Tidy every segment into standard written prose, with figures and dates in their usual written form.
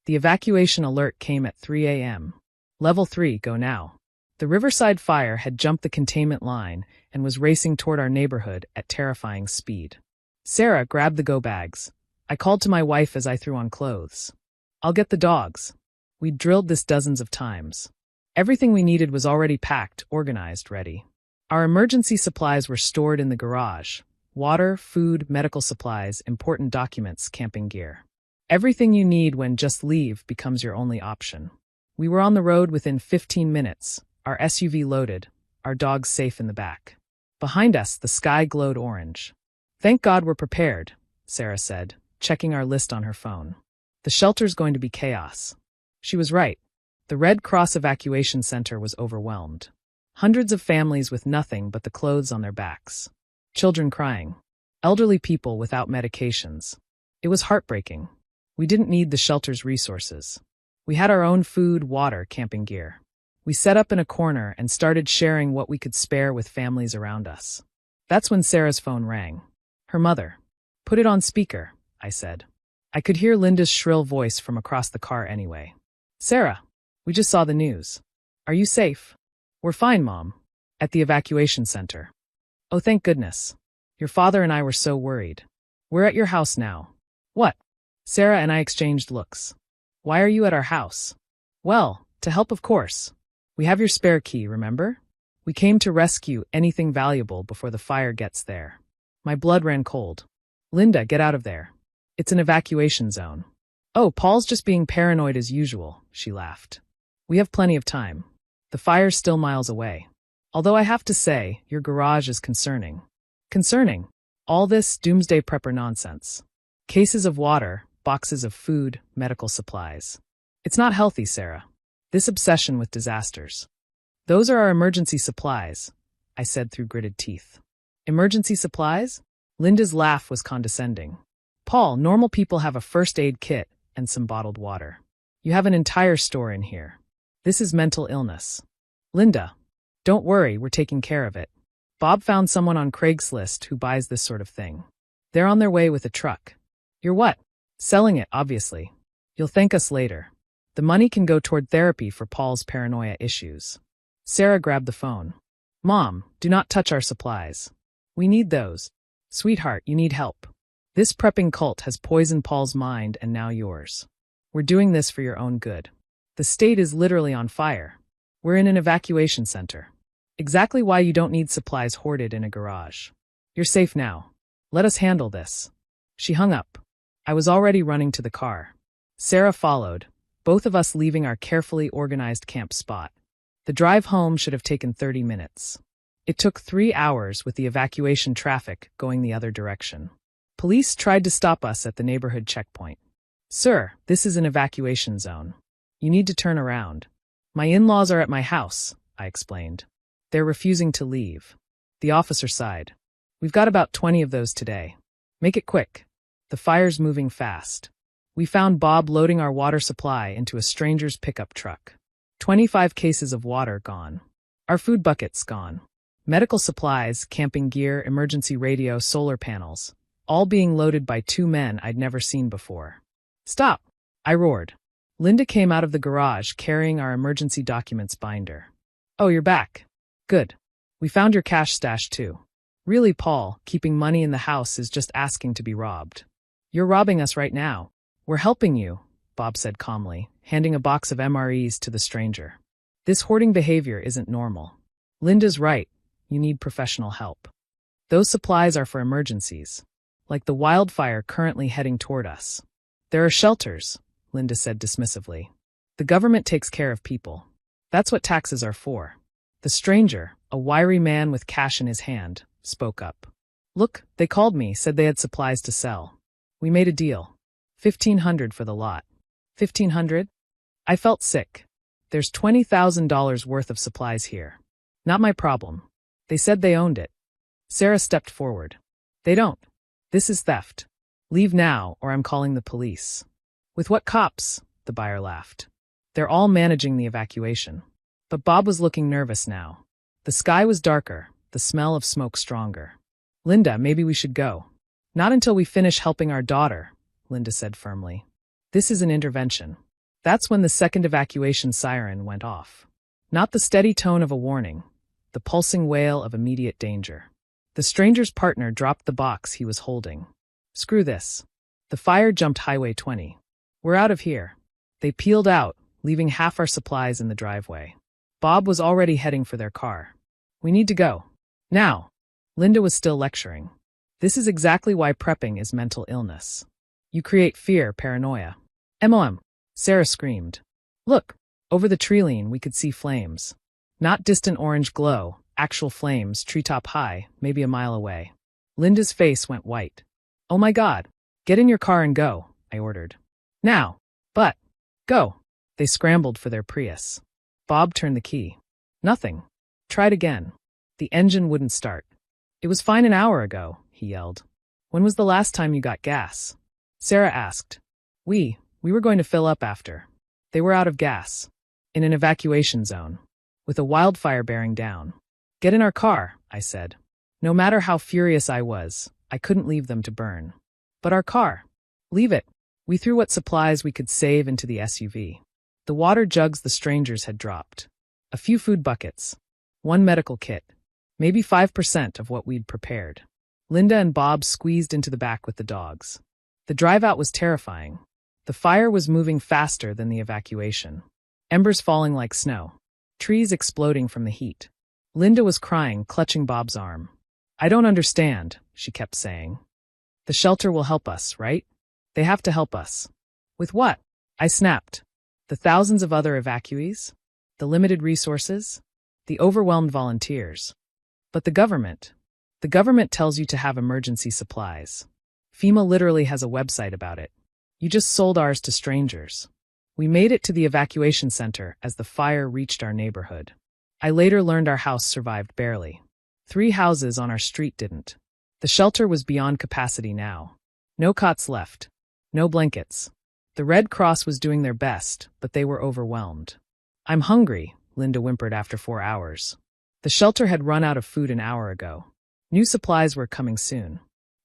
The evacuation alert came at 3 a.m. Level 3, go now. The Riverside fire had jumped the containment line and was racing toward our neighborhood at terrifying speed. Sarah grabbed the go bags. I called to my wife as I threw on clothes. I'll get the dogs. We'd drilled this dozens of times. Everything we needed was already packed, organized, ready. Our emergency supplies were stored in the garage. Water, food, medical supplies, important documents, camping gear. Everything you need when just leave becomes your only option. We were on the road within 15 minutes, our SUV loaded, our dogs safe in the back. Behind us, the sky glowed orange. Thank God we're prepared, Sarah said, checking our list on her phone. The shelter's going to be chaos. She was right. The Red Cross evacuation center was overwhelmed. Hundreds of families with nothing but the clothes on their backs. Children crying. Elderly people without medications. It was heartbreaking. We didn't need the shelter's resources. We had our own food, water, camping gear. We set up in a corner and started sharing what we could spare with families around us. That's when Sarah's phone rang. Her mother. Put it on speaker, I said. I could hear Linda's shrill voice from across the car anyway. Sarah, we just saw the news. Are you safe? We're fine, Mom. At the evacuation center. Oh, thank goodness. Your father and I were so worried. We're at your house now. What? Sarah and I exchanged looks. Why are you at our house? Well, to help, of course. We have your spare key, remember? We came to rescue anything valuable before the fire gets there. My blood ran cold. Linda, get out of there. It's an evacuation zone. Oh, Paul's just being paranoid as usual, she laughed. We have plenty of time. The fire's still miles away. Although I have to say, your garage is concerning. Concerning? All this doomsday prepper nonsense. Cases of water, boxes of food, medical supplies. It's not healthy, Sarah. This obsession with disasters. Those are our emergency supplies, I said through gritted teeth. Emergency supplies? Linda's laugh was condescending. Paul, normal people have a first aid kit and some bottled water. You have an entire store in here. This is mental illness. Linda, don't worry, we're taking care of it. Bob found someone on Craigslist who buys this sort of thing. They're on their way with a truck. You're what? Selling it, obviously. You'll thank us later. The money can go toward therapy for Paul's paranoia issues. Sarah grabbed the phone. Mom, do not touch our supplies. We need those. Sweetheart, you need help. This prepping cult has poisoned Paul's mind and now yours. We're doing this for your own good. The state is literally on fire. We're in an evacuation center. Exactly why you don't need supplies hoarded in a garage. You're safe now. Let us handle this. She hung up. I was already running to the car. Sarah followed, both of us leaving our carefully organized camp spot. The drive home should have taken 30 minutes. It took 3 hours with the evacuation traffic going the other direction. Police tried to stop us at the neighborhood checkpoint. Sir, this is an evacuation zone. You need to turn around. My in-laws are at my house, I explained. They're refusing to leave. The officer sighed. We've got about 20 of those today. Make it quick. The fire's moving fast. We found Bob loading our water supply into a stranger's pickup truck. 25 cases of water gone. Our food buckets gone. Medical supplies, camping gear, emergency radio, solar panels. All being loaded by 2 men I'd never seen before. Stop! I roared. Linda came out of the garage carrying our emergency documents binder. Oh, you're back. Good. We found your cash stash too. Really, Paul, keeping money in the house is just asking to be robbed. You're robbing us right now. We're helping you, Bob said calmly, handing a box of MREs to the stranger. This hoarding behavior isn't normal. Linda's right. You need professional help. Those supplies are for emergencies, like the wildfire currently heading toward us. There are shelters, Linda said dismissively. The government takes care of people. That's what taxes are for. The stranger, a wiry man with cash in his hand, spoke up. Look, they called me, said they had supplies to sell. We made a deal. $1,500 for the lot. $1,500? I felt sick. There's $20,000 worth of supplies here. Not my problem. They said they owned it. Sarah stepped forward. They don't. This is theft. Leave now, or I'm calling the police. With what cops? The buyer laughed. They're all managing the evacuation. But Bob was looking nervous now. The sky was darker, the smell of smoke stronger. Linda, maybe we should go. Not until we finish helping our daughter, Linda said firmly. This is an intervention. That's when the second evacuation siren went off. Not the steady tone of a warning, the pulsing wail of immediate danger. The stranger's partner dropped the box he was holding. Screw this. The fire jumped Highway 20. We're out of here. They peeled out, leaving half our supplies in the driveway. Bob was already heading for their car. We need to go. Now. Linda was still lecturing. This is exactly why prepping is mental illness. You create fear, paranoia. MOM. Sarah screamed. Look. Over the tree-line we could see flames. Not distant orange glow, actual flames, treetop high, maybe a mile away. Linda's face went white. Oh my God. Get in your car and go, I ordered. Now. But. Go. They scrambled for their Prius. Bob turned the key. Nothing. Tried again. The engine wouldn't start. It was fine an hour ago, he yelled. When was the last time you got gas? Sarah asked. We were going to fill up after. They were out of gas. In an evacuation zone. With a wildfire bearing down. Get in our car, I said. No matter how furious I was, I couldn't leave them to burn. But our car. Leave it. We threw what supplies we could save into the SUV. The water jugs the strangers had dropped. A few food buckets. One medical kit. Maybe 5% of what we'd prepared. Linda and Bob squeezed into the back with the dogs. The drive-out was terrifying. The fire was moving faster than the evacuation. Embers falling like snow. Trees exploding from the heat. Linda was crying, clutching Bob's arm. I don't understand, she kept saying. The shelter will help us, right? They have to help us. With what? I snapped. The thousands of other evacuees? The limited resources? The overwhelmed volunteers? But the government tells you to have emergency supplies. FEMA literally has a website about it. You just sold ours to strangers. We made it to the evacuation center as the fire reached our neighborhood. I later learned our house survived barely. 3 houses on our street didn't. The shelter was beyond capacity now. No cots left. No blankets. The Red Cross was doing their best, but they were overwhelmed. I'm hungry, Linda whimpered after 4 hours. The shelter had run out of food an hour ago. New supplies were coming soon.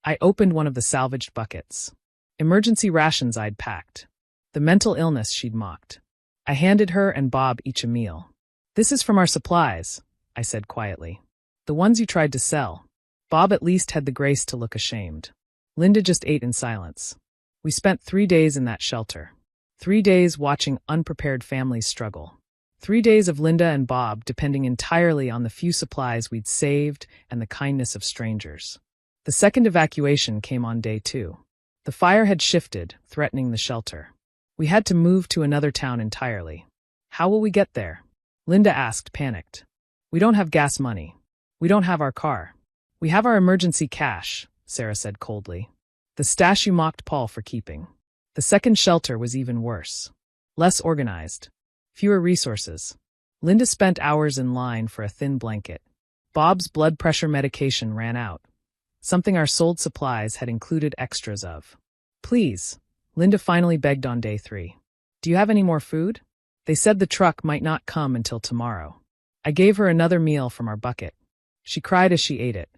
I opened one of the salvaged buckets. Emergency rations I'd packed. The mental illness she'd mocked. I handed her and Bob each a meal. This is from our supplies, I said quietly. The ones you tried to sell. Bob at least had the grace to look ashamed. Linda just ate in silence. We spent 3 days in that shelter. 3 days watching unprepared families struggle. 3 days of Linda and Bob depending entirely on the few supplies we'd saved and the kindness of strangers. The second evacuation came on day 2. The fire had shifted, threatening the shelter. We had to move to another town entirely. How will we get there? Linda asked, panicked. We don't have gas money. We don't have our car. We have our emergency cash, Sarah said coldly. The stash you mocked Paul for keeping. The second shelter was even worse. Less organized. Fewer resources. Linda spent hours in line for a thin blanket. Bob's blood pressure medication ran out. Something our sold supplies had included extras of. Please, Linda finally begged on day 3. Do you have any more food? They said the truck might not come until tomorrow. I gave her another meal from our bucket. She cried as she ate it.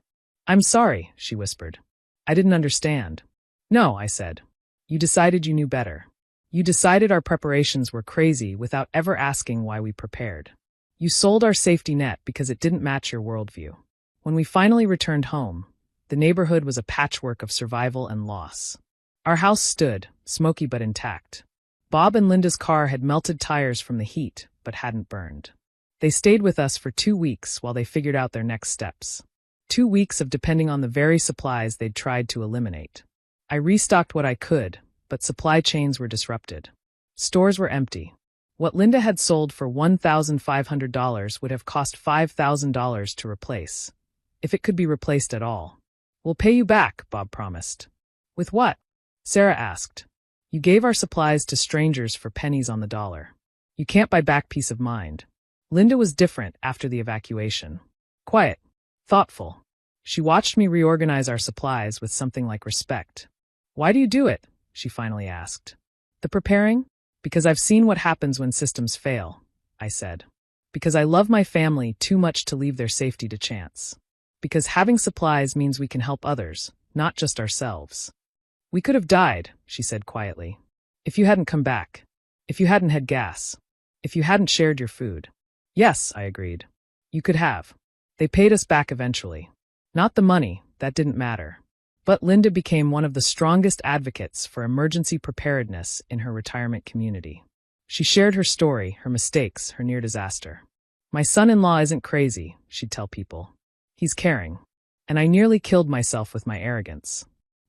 I'm sorry, she whispered. I didn't understand. No, I said. You decided you knew better. You decided our preparations were crazy without ever asking why we prepared. You sold our safety net because it didn't match your worldview. When we finally returned home, the neighborhood was a patchwork of survival and loss. Our house stood, smoky but intact. Bob and Linda's car had melted tires from the heat, but hadn't burned. They stayed with us for 2 weeks while they figured out their next steps. 2 weeks of depending on the very supplies they'd tried to eliminate. I restocked what I could, but supply chains were disrupted. Stores were empty. What Linda had sold for $1,500 would have cost $5,000 to replace, if it could be replaced at all. We'll pay you back, Bob promised. With what? Sarah asked. You gave our supplies to strangers for pennies on the dollar. You can't buy back peace of mind. Linda was different after the evacuation. Quiet. Thoughtful. She watched me reorganize our supplies with something like respect. Why do you do it? She finally asked. The preparing? Because I've seen what happens when systems fail, I said. Because I love my family too much to leave their safety to chance. Because having supplies means we can help others, not just ourselves. We could have died, she said quietly. If you hadn't come back. If you hadn't had gas. If you hadn't shared your food. Yes, I agreed. You could have. They paid us back eventually. Not the money, that didn't matter. But Linda became one of the strongest advocates for emergency preparedness in her retirement community. She shared her story, her mistakes, her near disaster. My son-in-law isn't crazy, she'd tell people. He's caring. And I nearly killed myself with my arrogance.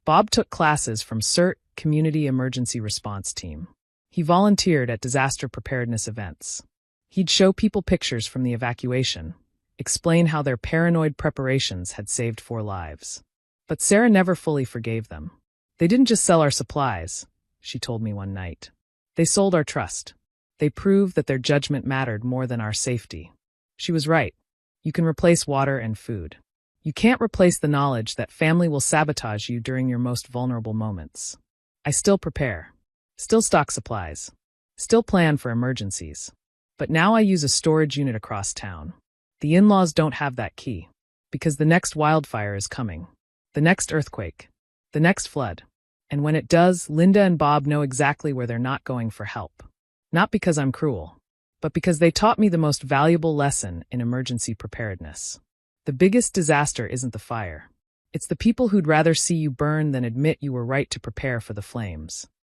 Bob took classes from CERT, Community Emergency Response Team. He volunteered at disaster preparedness events. He'd show people pictures from the evacuation, explain how their paranoid preparations had saved 4 lives. But Sarah never fully forgave them. They didn't just sell our supplies, she told me one night. They sold our trust. They proved that their judgment mattered more than our safety. She was right. You can replace water and food. You can't replace the knowledge that family will sabotage you during your most vulnerable moments. I still prepare. Still stock supplies. Still plan for emergencies. But now I use a storage unit across town. The in-laws don't have that key. Because the next wildfire is coming. The next earthquake. The next flood. And when it does, Linda and Bob know exactly where they're not going for help. Not because I'm cruel, but because they taught me the most valuable lesson in emergency preparedness. The biggest disaster isn't the fire. It's the people who'd rather see you burn than admit you were right to prepare for the flames.